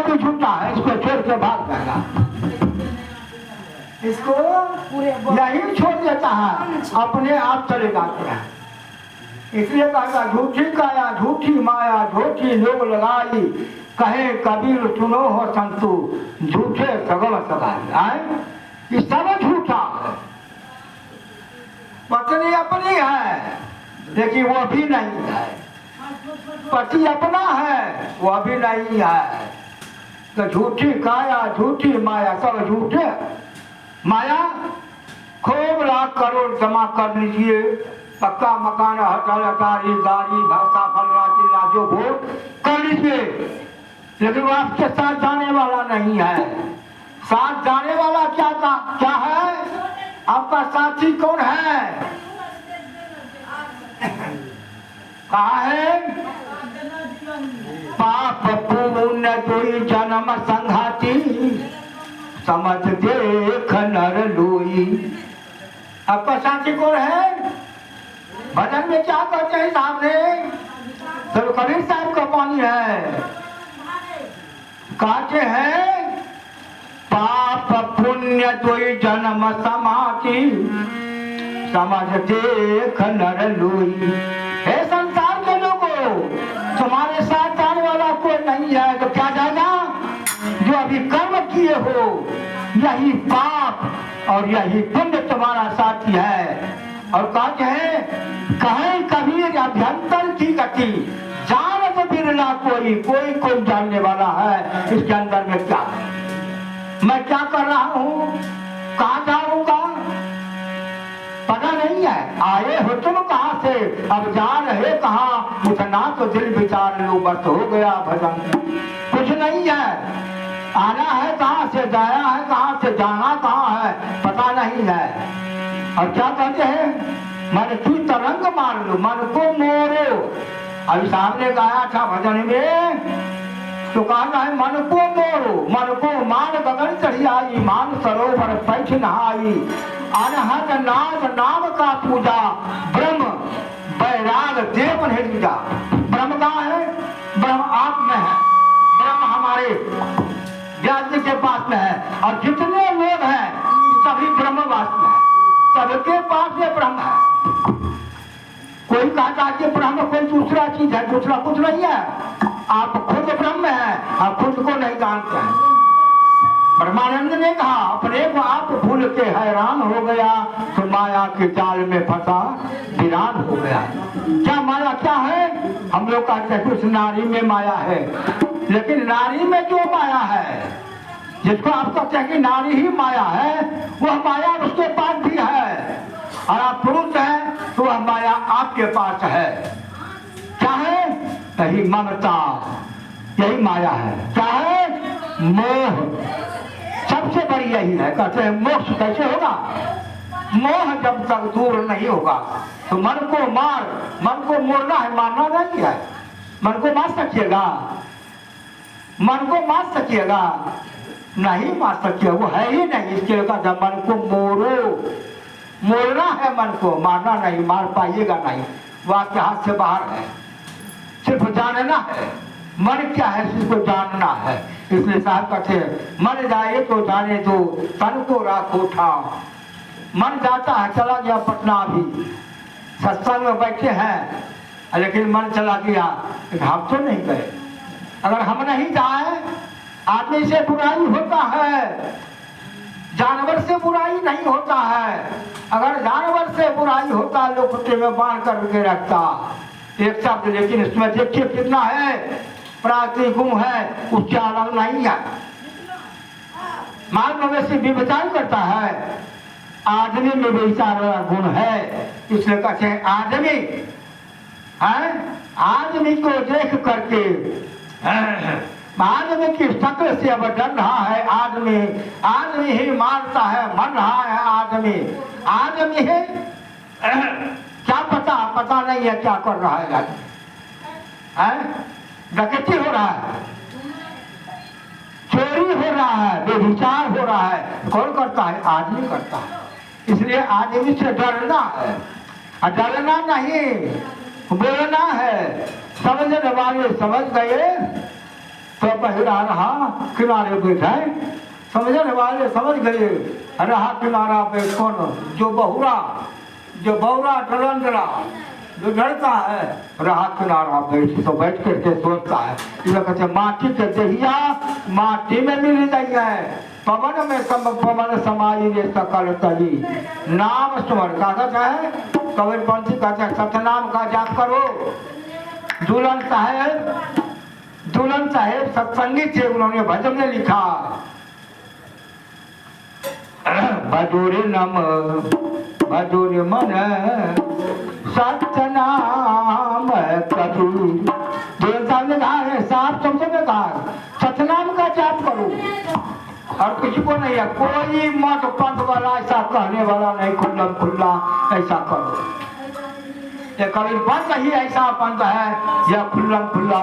भी झूठा है, इसको छोड़ के भाग जाएगा, इसको यही छोड़ देता है, अपने आप चले जाते हैं। इसलिए कहा झूठी काया झूठी माया झूठी लोग लगाई, कहे कबीर सुनो हो संतु झूठे सगल सगाई। आए ये सब झूठा है, पत्नी अपनी है लेकिन वो भी नहीं है, पति अपना है वो भी नहीं है। तो झूठी काया झूठी माया सब झूठे। माया खूब लाख करोड़ जमा कर लीजिए, पक्का मकान होटल अटारी गाड़ी भरसा फलना चिल्ला जो वोट कर लीजिए, लेकिन वो आपके साथ जाने वाला नहीं है। साथ जाने वाला क्या है? आपका साथी कौन है? कहा है पाप पुण्य कोई जन्म संघाती, समझ देख नर लोई। आपका साथी कौन है? भजन में क्या कहते हैं सामने? तो कबीर साहब का पानी है, कहते हैं पाप पुण्य कोई जन्म समाती, समझ देख नर लोई। हे संसार के लोगों, तुम्हारे साथ जाने वाला कोई नहीं है तो क्या जाना? जो अभी कर्म किए हो यही पाप और यही पुण्य तुम्हारा साथी है। और कहते हैं कहीं कबीर अभ्यंतर की गति, जान तो बिरला कोई कोई जानने वाला है इसके अंदर में क्या है, मैं क्या कर रहा हूँ, कहाँ जाऊंगा पता नहीं है। आए हो तुम कहाँ से, अब जा रहे कहाँ, उठना तो दिल विचार लो, बस हो गया भजन। कुछ नहीं है, आना है कहाँ से, जाया है कहाँ से, जाना कहाँ है पता नहीं है। और क्या कहते हैं, मन तू तरंग मार लो मन को मोरो। अभी सामने गाया था भजन में, तो कहना है मन को मोरो, मन को मान गगन चढ़ी आई, मान सरोवर पैठ नहाई, अनहद नाद नाम का पूजा, ब्रह्म बैराग देव नहीं जा। ब्रह्म कहाँ है? ब्रह्म आप में है, ब्रह्म हमारे व्यास जी के पास में है, और जितने लोग हैं सभी ब्रह्मवास में है, सबके पास ये ब्रह्म है। कोई कहता कि ब्रह्म कोई दूसरा चीज है, दूसरा कुछ नहीं है, आप खुद ब्रह्म है, आप खुद को नहीं जानते हैं। ब्रह्मानंद ने कहा अपने को आप भूल के हैरान हो गया, तो माया के जाल में फंसा वीरान हो गया। क्या माया क्या है? हम लोग कहते हैं कुछ नारी में माया है, लेकिन नारी में जो माया है, जिसको आप कहते हैं कि नारी ही माया है, वह माया उसके पास भी है, और आप पुरुष हैं तो वह माया आपके पास है। क्या है? यही ममता, यही माया है। क्या है? मोह, सबसे बड़ी यही है। कहते हैं मोक्ष कैसे होगा? मोह जब तक दूर नहीं होगा तो मन को मार, मन को मोड़ना है, मारना नहीं है। मन को मार सकिएगा? मन को मार सकिएगा? नहीं मार सकिए, वो है ही नहीं। इसके लिए कहा मन को मोड़ो, मोड़ना है मन को, मारना नहीं, मार पाइएगा नहीं, वो आपके हाथ से बाहर है। सिर्फ जानना है, मन क्या है इसको जानना है। इसलिए साहब कहते हैं मन जाए तो जाने दो, तन को राखो ठाव। मन जाता है, चला गया पटना, अभी सत्संग में बैठे हैं लेकिन मन चला गया, हम तो नहीं गए। अगर हम नहीं जाए, आदमी से बुराई होता है, जानवर से बुराई नहीं होता है। अगर जानवर से बुराई होता लोग कुत्ते में बांध करके रखता एक शब्द, लेकिन इसमें देखिए कितना है प्राकृतिक गुण है, उसके अलग नहीं है। माल मवेशी व्यभिचार करता है, आदमी में व्यभिचार गुण है। इसलिए कहते हैं आदमी है, आदमी को देख करके आदमी की शक्ल से अब डर रहा है आदमी, आदमी ही मारता है, मर रहा है आदमी, आदमी है। क्या पता नहीं है क्या कर रहा है, डकैती हो रहा है, चोरी हो रहा है, व्यभिचार हो रहा है। कौन करता है? आदमी करता है। इसलिए आदमी से डरना है, डरना नहीं, बोलना है। समझने वाले समझ गए, तो बहिरा रहा किनारे बैठा है, समझने वाले समझ गए। रहा किनारा पे कौन, जो बहुरा, जो बौरा डरंडरा जो डरता है, रहा किनारा बैठ तो बैठ करके सोचता है, इसलिए कहते माटी के दहिया माटी में मिल जाइए, पवन में पवन समाई रे सकल तली। नाम स्मरण का है, कबीर पंथी कहते हैं सतनाम का जाप करो। दुल्हन साहेब सत्संगी थे, उन्होंने भजन में लिखा भजोरे नम भजोरे मन सतनाम कबीर। दुल्हन साहब ने कहा है, साहब तुमसे ने कहा सतनाम का जाप करो, और किसी को नहीं है, कोई मत पंथ वाला ऐसा कहने वाला नहीं, खुल्ला खुल्ला ऐसा करो। ये कबीर पंथ ही ऐसा पंथ है, यह खुल्ला खुल्ला